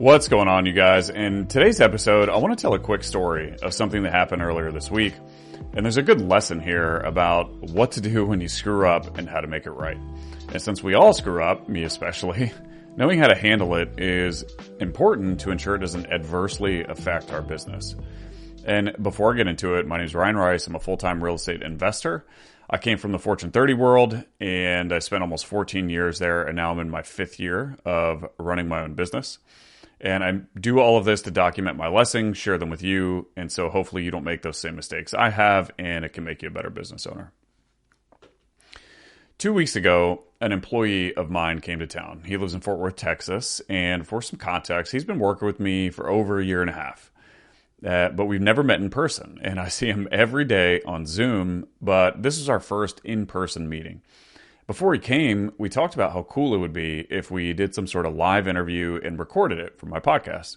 What's going on, you guys? In today's episode, I want to tell a quick story of something that happened earlier this week. And there's a good lesson here about what to do when you screw up and how to make it right. And since we all screw up, me especially, knowing how to handle it is important to ensure it doesn't adversely affect our business. And before I get into it, my name is Ryan Rice. I'm a full-time real estate investor. I came from the Fortune 30 world, and I spent almost 14 years there, and now I'm in my 5th year of running my own business. And I do all of this to document my lessons, share them with you, and so hopefully you don't make those same mistakes I have, and it can make you a better business owner. 2 weeks ago, an employee of mine came to town. He lives in Fort Worth, Texas, and for some context, he's been working with me for over a year and a half. But we've never met in person, and I see him every day on Zoom, but this is our first in-person meeting. Before he came, we talked about how cool it would be if we did some sort of live interview and recorded it for my podcast.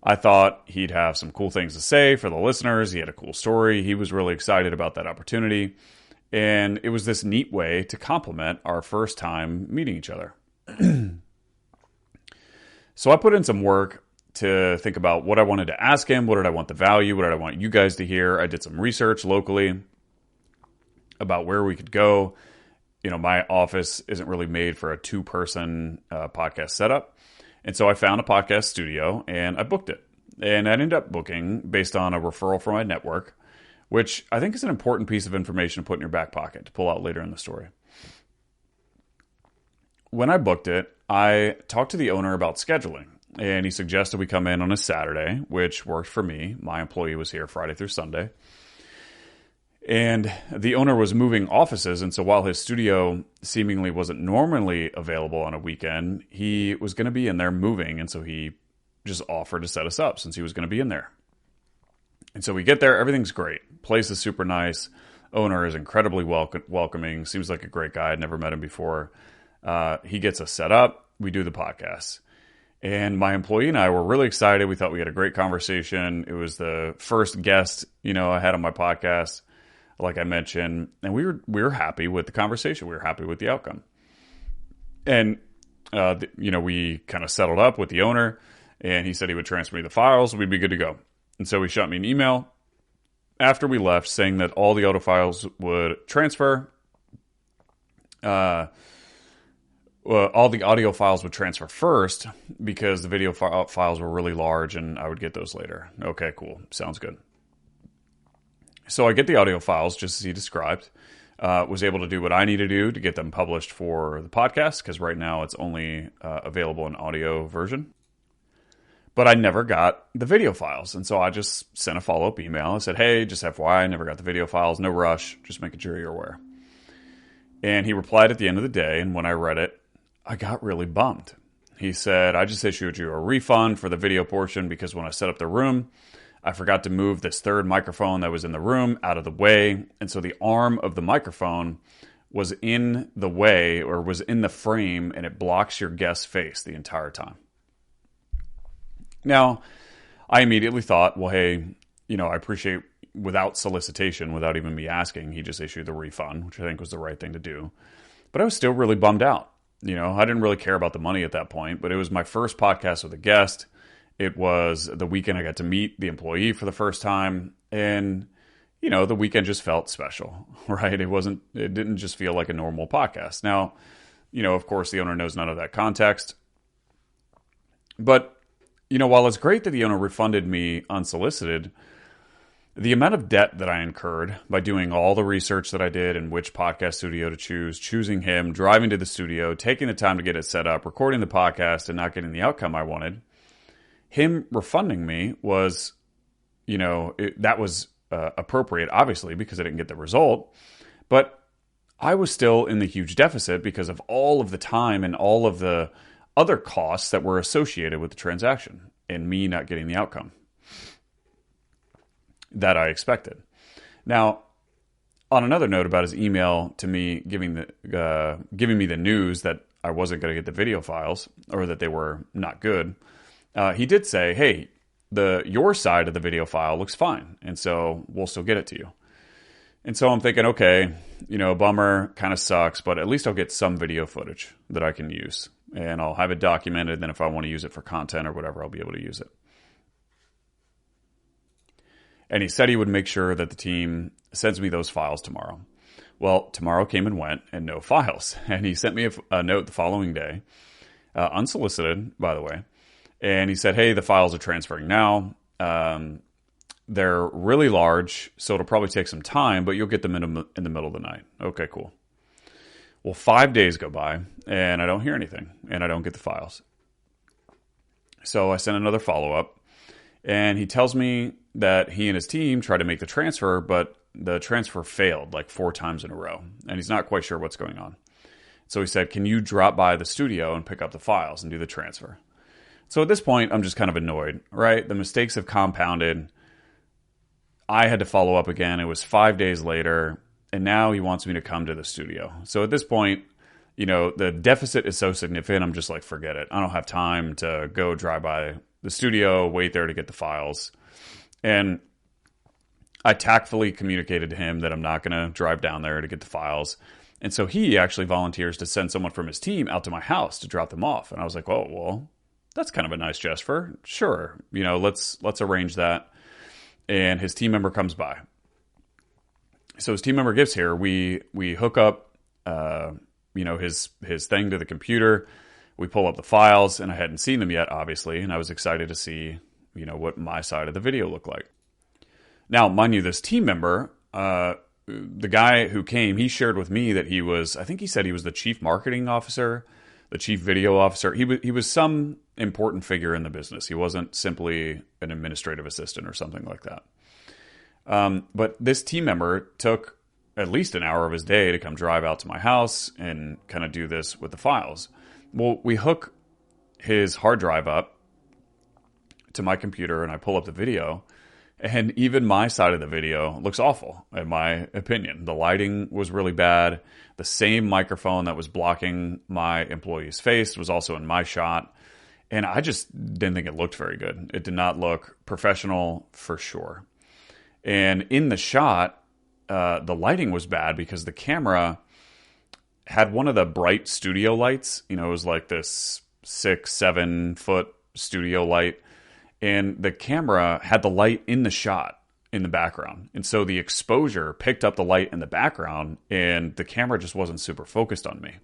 I thought he'd have some cool things to say for the listeners. He had a cool story. He was really excited about that opportunity. And it was this neat way to complement our first time meeting each other. So I put in some work to think about what I wanted to ask him. What did I want the value? What did I want you guys to hear? I did some research locally about where we could go. You know, my office isn't really made for a 2-person podcast setup. And so I found a podcast studio and I booked it. And I ended up booking based on a referral from my network, which I think is an important piece of information to put in your back pocket to pull out later in the story. When I booked it, I talked to the owner about scheduling. And he suggested we come in on a Saturday, which worked for me. My employee was here Friday through Sunday. And the owner was moving offices, and so while his studio seemingly wasn't normally available on a weekend, he was going to be in there moving, and so he just offered to set us up since he was going to be in there. And so we get there, everything's great. Place is super nice. Owner is incredibly welcoming. Seems like a great guy. I'd never met him before. He gets us set up. We do the podcast. And my employee and I were really excited. We thought we had a great conversation. It was the first guest, I had on my podcast, like I mentioned, and we were happy with the conversation. We were happy with the outcome. And, we kind of settled up with the owner, and he said he would transfer me the files. We'd be good to go. And so he shot me an email after we left saying that all the audio files would transfer. All the audio files would transfer first because the video files were really large, and I would get those later. Okay, cool. Sounds good. So I get the audio files just as he described, was able to do what I need to do to get them published for the podcast, because right now it's only available in audio version. But I never got the video files, and so I just sent a follow-up email. I said, hey, just FYI, I never got the video files, no rush, just making sure you're aware. And he replied at the end of the day, and when I read it, I got really bummed. He said, I just issued you a refund for the video portion because when I set up the room, I forgot to move this third microphone that was in the room out of the way. And so the arm of the microphone was in the way or was in the frame, and it blocks your guest's face the entire time. Now, I immediately thought, well, hey, I appreciate without solicitation, without even me asking, he just issued the refund, which I think was the right thing to do. But I was still really bummed out. I didn't really care about the money at that point, but it was my first podcast with a guest. It was the weekend I got to meet the employee for the first time. And, the weekend just felt special, right? It didn't just feel like a normal podcast. Now, of course, the owner knows none of that context. But, while it's great that the owner refunded me unsolicited, the amount of debt that I incurred by doing all the research that I did and which podcast studio to choose, choosing him, driving to the studio, taking the time to get it set up, recording the podcast, and not getting the outcome I wanted, him refunding me was, that was appropriate, obviously, because I didn't get the result. But I was still in the huge deficit because of all of the time and all of the other costs that were associated with the transaction and me not getting the outcome that I expected. Now, on another note about his email to me giving me the news that I wasn't going to get the video files or that they were not good, he did say, hey, your side of the video file looks fine, and so we'll still get it to you. And so I'm thinking, okay, bummer, kind of sucks, but at least I'll get some video footage that I can use. and I'll have it documented. Then if I want to use it for content or whatever, I'll be able to use it. And he said he would make sure that the team sends me those files tomorrow. Well, tomorrow came and went and no files. And he sent me a note the following day, unsolicited, by the way. And he said, hey, the files are transferring now. They're really large, so it'll probably take some time, but you'll get them in the middle of the night. Okay, cool. Well, 5 days go by, and I don't hear anything, and I don't get the files. So I sent another follow-up, and he tells me that he and his team tried to make the transfer, but the transfer failed like 4 times in a row, and he's not quite sure what's going on. So he said, can you drop by the studio and pick up the files and do the transfer? So at this point, I'm just kind of annoyed, right? The mistakes have compounded. I had to follow up again. It was 5 days later, and now he wants me to come to the studio. So at this point, the deficit is so significant, I'm just like, forget it. I don't have time to go drive by the studio, wait there to get the files. And I tactfully communicated to him that I'm not going to drive down there to get the files. And so he actually volunteers to send someone from his team out to my house to drop them off. And I was like, oh, well, that's kind of a nice gesture. Sure. Let's arrange that. And his team member comes by. So his team member gets here. We hook up, his thing to the computer. We pull up the files, and I hadn't seen them yet, obviously. And I was excited to see, what my side of the video looked like. Now, mind you, this team member, the guy who came, he shared with me that I think he said he was the chief marketing officer, the chief video officer. He was some important figure in the business. He wasn't simply an administrative assistant or something like that. But this team member took at least an hour of his day to come drive out to my house and kind of do this with the files. Well, we hook his hard drive up to my computer and I pull up the video, and even my side of the video looks awful, in my opinion. The lighting was really bad. The same microphone that was blocking my employee's face was also in my shot. And I just didn't think it looked very good. It did not look professional for sure. And in the shot, the lighting was bad because the camera had one of the bright studio lights. It was like this 6-7 foot studio light. And the camera had the light in the shot in the background. And so the exposure picked up the light in the background, and the camera just wasn't super focused on me.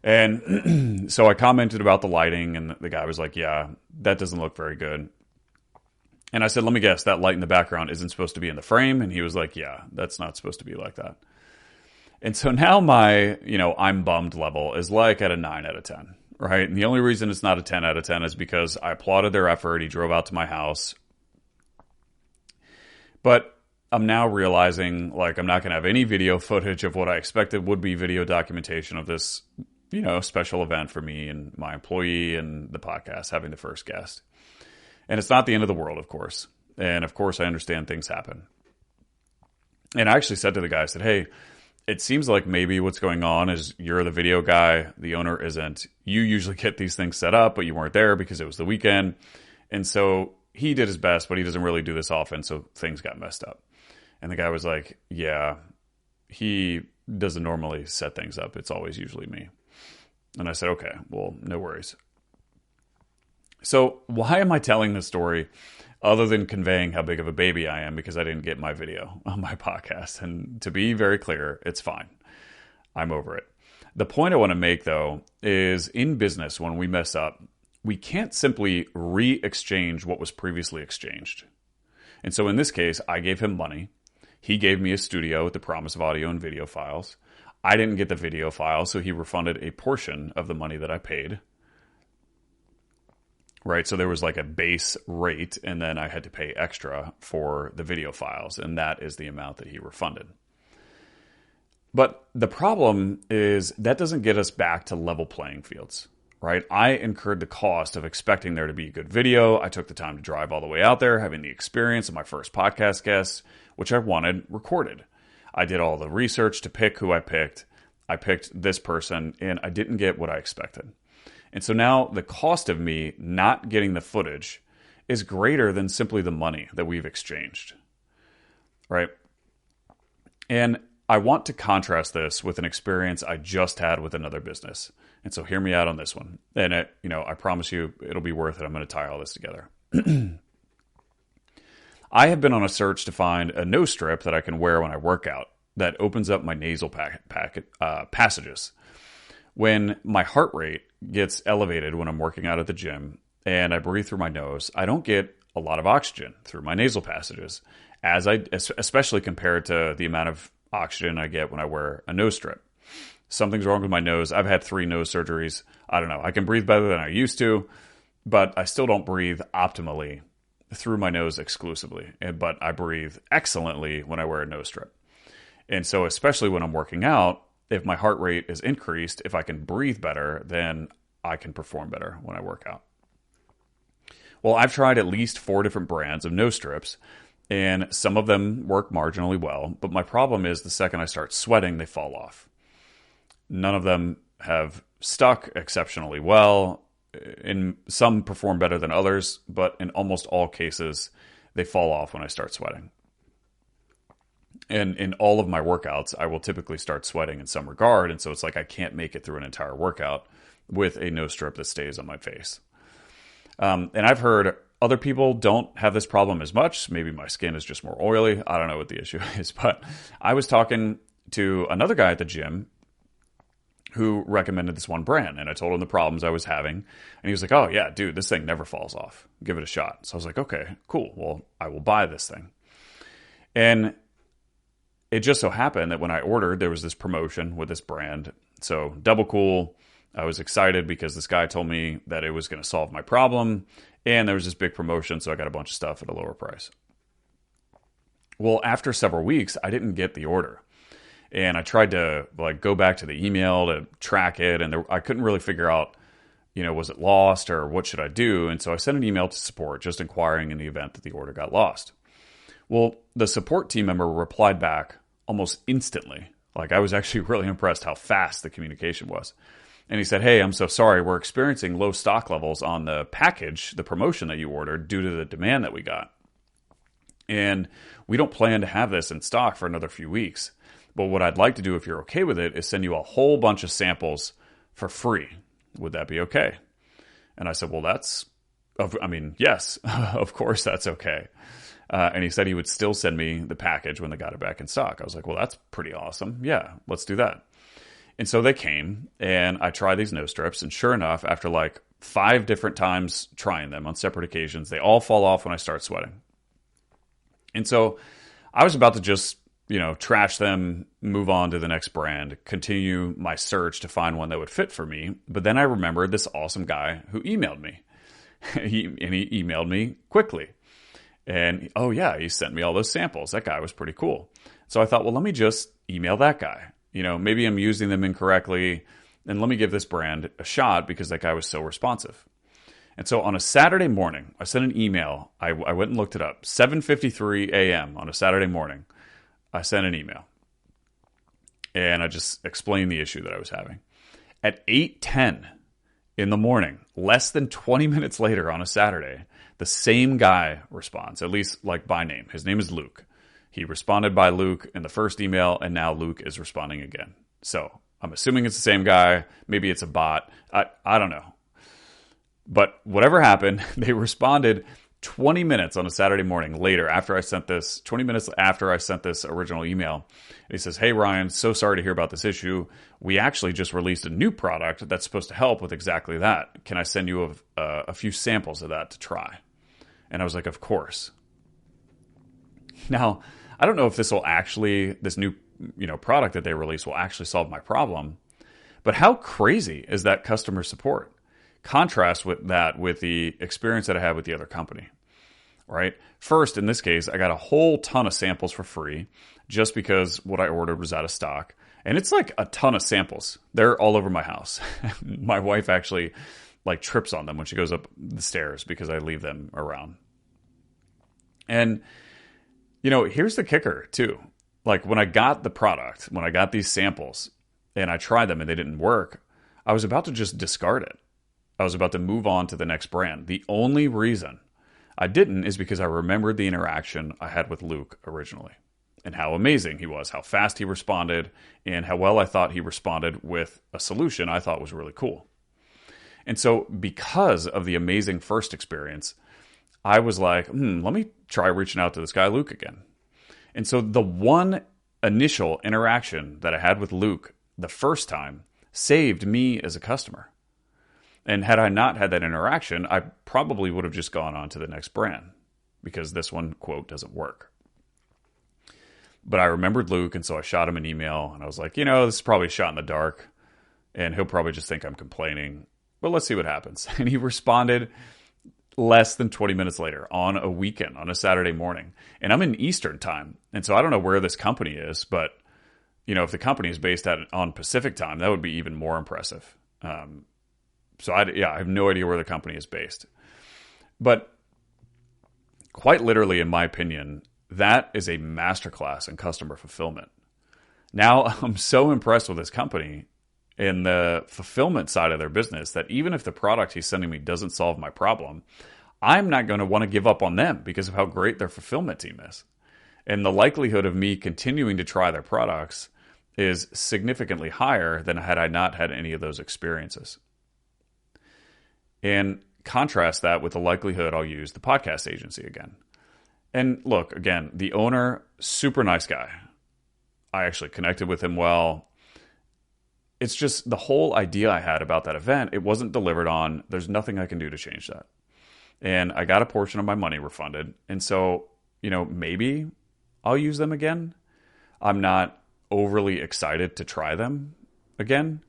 And so I commented about the lighting, and the guy was like, yeah, that doesn't look very good. And I said, let me guess, that light in the background isn't supposed to be in the frame? And he was like, yeah, that's not supposed to be like that. And so now my, I'm bummed level is like at a 9 out of 10. Right. And the only reason it's not a 10 out of 10 is because I applauded their effort. He drove out to my house. But I'm now realizing I'm not going to have any video footage of what I expected would be video documentation of this, special event for me and my employee and the podcast, having the first guest. And it's not the end of the world, of course. And of course, I understand things happen. And I actually said to the guy, I said, hey, it seems like maybe what's going on is you're the video guy, the owner isn't. You usually get these things set up, but you weren't there because it was the weekend. And so he did his best, but he doesn't really do this often, so things got messed up. And the guy was like, yeah, he doesn't normally set things up. It's always usually me. And I said, okay, well, no worries. So why am I telling this story other than conveying how big of a baby I am because I didn't get my video on my podcast? And to be very clear, it's fine. I'm over it. The point I want to make, though, is in business, when we mess up, we can't simply re-exchange what was previously exchanged. And so in this case, I gave him money. He gave me a studio with the promise of audio and video files. I didn't get the video files, so he refunded a portion of the money that I paid. Right, so there was like a base rate, and then I had to pay extra for the video files, and that is the amount that he refunded. But the problem is that doesn't get us back to level playing fields, right? I incurred the cost of expecting there to be good video. I took the time to drive all the way out there, having the experience of my first podcast guest, which I wanted recorded. I did all the research to pick who I picked. I picked this person, and I didn't get what I expected. And so now the cost of me not getting the footage is greater than simply the money that we've exchanged, right? And I want to contrast this with an experience I just had with another business. And so hear me out on this one. And I promise you it'll be worth it. I'm going to tie all this together. I have been on a search to find a nose strip that I can wear when I work out that opens up my nasal passages. When my heart rate gets elevated when I'm working out at the gym and I breathe through my nose, I don't get a lot of oxygen through my nasal passages, especially compared to the amount of oxygen I get when I wear a nose strip. Something's wrong with my nose. I've had 3 nose surgeries. I don't know. I can breathe better than I used to, but I still don't breathe optimally through my nose exclusively. But I breathe excellently when I wear a nose strip. And so especially when I'm working out, if my heart rate is increased, if I can breathe better, then I can perform better when I work out. Well, I've tried at least 4 different brands of nose strips, and some of them work marginally well. But my problem is the second I start sweating, they fall off. None of them have stuck exceptionally well. In some perform better than others, but in almost all cases, they fall off when I start sweating. And in all of my workouts, I will typically start sweating in some regard. And so it's like I can't make it through an entire workout with a nose strip that stays on my face. And I've heard other people don't have this problem as much. Maybe my skin is just more oily. I don't know what the issue is. But I was talking to another guy at the gym who recommended this one brand. And I told him the problems I was having. And he was like, oh, yeah, dude, this thing never falls off. Give it a shot. So I was like, okay, cool. Well, I will buy this thing. And it just so happened that when I ordered, there was this promotion with this brand. So double cool. I was excited because this guy told me that it was going to solve my problem. And there was this big promotion, so I got a bunch of stuff at a lower price. Well, after several weeks, I didn't get the order. And I tried to go back to the email to track it, and I couldn't really figure out, was it lost or what should I do? And so I sent an email to support just inquiring in the event that the order got lost. Well, the support team member replied back almost instantly. I was actually really impressed how fast the communication was. And he said, hey, I'm so sorry. We're experiencing low stock levels on the package, the promotion that you ordered due to the demand that we got. And we don't plan to have this in stock for another few weeks. But what I'd like to do, if you're okay with it, is send you a whole bunch of samples for free. Would that be okay? And I said, well, yes, of course that's okay. And he said he would still send me the package when they got it back in stock. I was like, well, that's pretty awesome. Yeah, let's do that. And so they came, and I tried these nose strips. And sure enough, after 5 different times trying them on separate occasions, they all fall off when I start sweating. And so I was about to just trash them, move on to the next brand, continue my search to find one that would fit for me. But then I remembered this awesome guy who emailed me. He emailed me quickly. And, oh yeah, he sent me all those samples. That guy was pretty cool. So I thought, well, let me just email that guy. Maybe I'm using them incorrectly. And let me give this brand a shot because that guy was so responsive. And so on a Saturday morning, I sent an email. I went and looked it up. 7:53 a.m. on a Saturday morning. I sent an email, and I just explained the issue that I was having. At 8:10 in the morning, less than 20 minutes later on a Saturday, the same guy responds, at least by name. His name is Luke. He responded by Luke in the first email, and now Luke is responding again. So I'm assuming it's the same guy. Maybe it's a bot. I don't know. But whatever happened, they responded 20 minutes on a Saturday morning later after I sent this, 20 minutes after I sent this original email. And he says, hey, Ryan, so sorry to hear about this issue. We actually just released a new product that's supposed to help with exactly that. Can I send you a few samples of that to try? And I was like, of course. Now, I don't know if this new product that they released will actually solve my problem, but how crazy is that customer support? Contrast with the experience that I had with the other company, right? First, in this case, I got a whole ton of samples for free just because what I ordered was out of stock. And it's a ton of samples. They're all over my house. My wife actually trips on them when she goes up the stairs because I leave them around. And, here's the kicker too. When I got the product, when I got these samples and I tried them and they didn't work, I was about to just discard it. I was about to move on to the next brand. The only reason I didn't is because I remembered the interaction I had with Luke originally. and how amazing he was, how fast he responded, and how well I thought he responded with a solution I thought was really cool. And so because of the amazing first experience, I was like, let me try reaching out to this guy, Luke, again. And so the one initial interaction that I had with Luke the first time saved me as a customer. And had I not had that interaction, I probably would have just gone on to the next brand because this one, quote, doesn't work. But I remembered Luke, and so I shot him an email, and I was like, this is probably a shot in the dark, and he'll probably just think I'm complaining, but let's see what happens. And he responded less than 20 minutes later on a weekend, on a Saturday morning. And I'm in Eastern time, and so I don't know where this company is, but if the company is based on Pacific time, that would be even more impressive. So I have no idea where the company is based. But quite literally, in my opinion, that is a masterclass in customer fulfillment. Now, I'm so impressed with this company in the fulfillment side of their business that even if the product he's sending me doesn't solve my problem, I'm not going to want to give up on them because of how great their fulfillment team is. And the likelihood of me continuing to try their products is significantly higher than had I not had any of those experiences. And contrast that with the likelihood I'll use the podcast agency again. And look, again, the owner, super nice guy. I actually connected with him well. It's just the whole idea I had about that event, it wasn't delivered on. There's nothing I can do to change that. And I got a portion of my money refunded. And so, maybe I'll use them again. I'm not overly excited to try them again.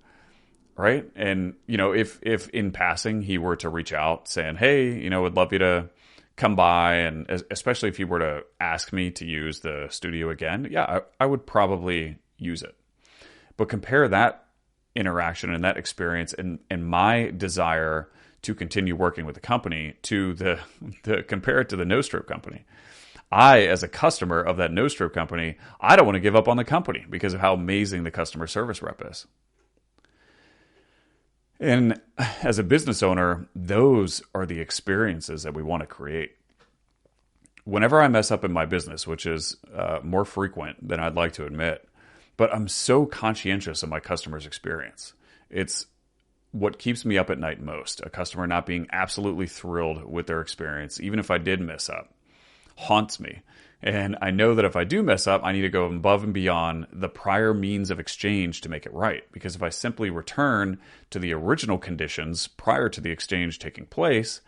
Right. And, if in passing he were to reach out saying, hey, would love you to come by, and especially if he were to ask me to use the studio again, I would probably use it. But compare that interaction and that experience and my desire to continue working with the company to compare it to the no-stroke company. I, as a customer of that no-stroke company, I don't want to give up on the company because of how amazing the customer service rep is. And as a business owner, those are the experiences that we want to create. Whenever I mess up in my business, which is more frequent than I'd like to admit, but I'm so conscientious of my customer's experience. It's what keeps me up at night most, a customer not being absolutely thrilled with their experience, even if I did mess up, haunts me. And I know that if I do mess up, I need to go above and beyond the prior means of exchange to make it right. Because if I simply return to the original conditions prior to the exchange taking place,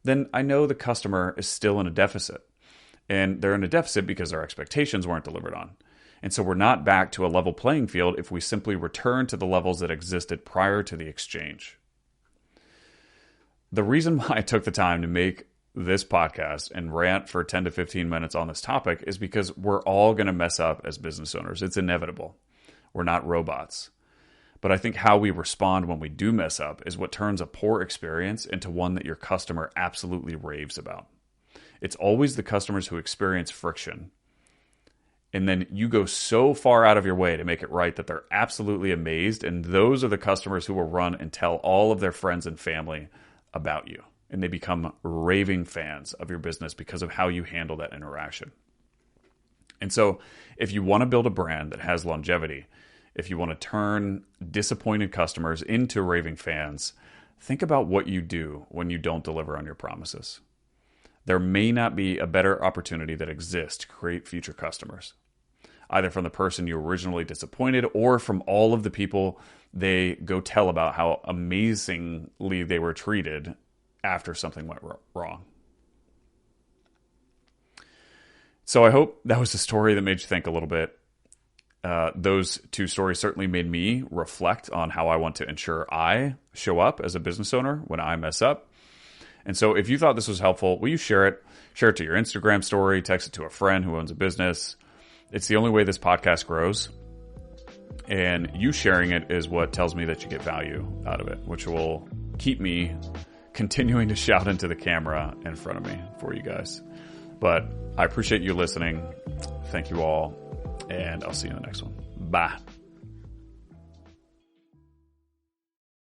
then I know the customer is still in a deficit. And they're in a deficit because their expectations weren't delivered on. And so we're not back to a level playing field if we simply return to the levels that existed prior to the exchange. The reason why I took the time to make this podcast and rant for 10 to 15 minutes on this topic is because we're all going to mess up as business owners. It's inevitable. We're not robots. But I think how we respond when we do mess up is what turns a poor experience into one that your customer absolutely raves about. It's always the customers who experience friction. And then you go so far out of your way to make it right that they're absolutely amazed. And those are the customers who will run and tell all of their friends and family about you. And they become raving fans of your business because of how you handle that interaction. And so if you want to build a brand that has longevity, if you want to turn disappointed customers into raving fans, think about what you do when you don't deliver on your promises. There may not be a better opportunity that exists to create future customers, either from the person you originally disappointed or from all of the people they go tell about how amazingly they were treated after something went wrong. So I hope that was a story that made you think a little bit. Those two stories certainly made me reflect on how I want to ensure I show up as a business owner when I mess up. And so if you thought this was helpful, will you share it? Share it to your Instagram story, text it to a friend who owns a business. It's the only way this podcast grows. And you sharing it is what tells me that you get value out of it, which will keep me continuing to shout into the camera in front of me for you guys. But I appreciate you listening. Thank you all. And I'll see you in the next one. Bye.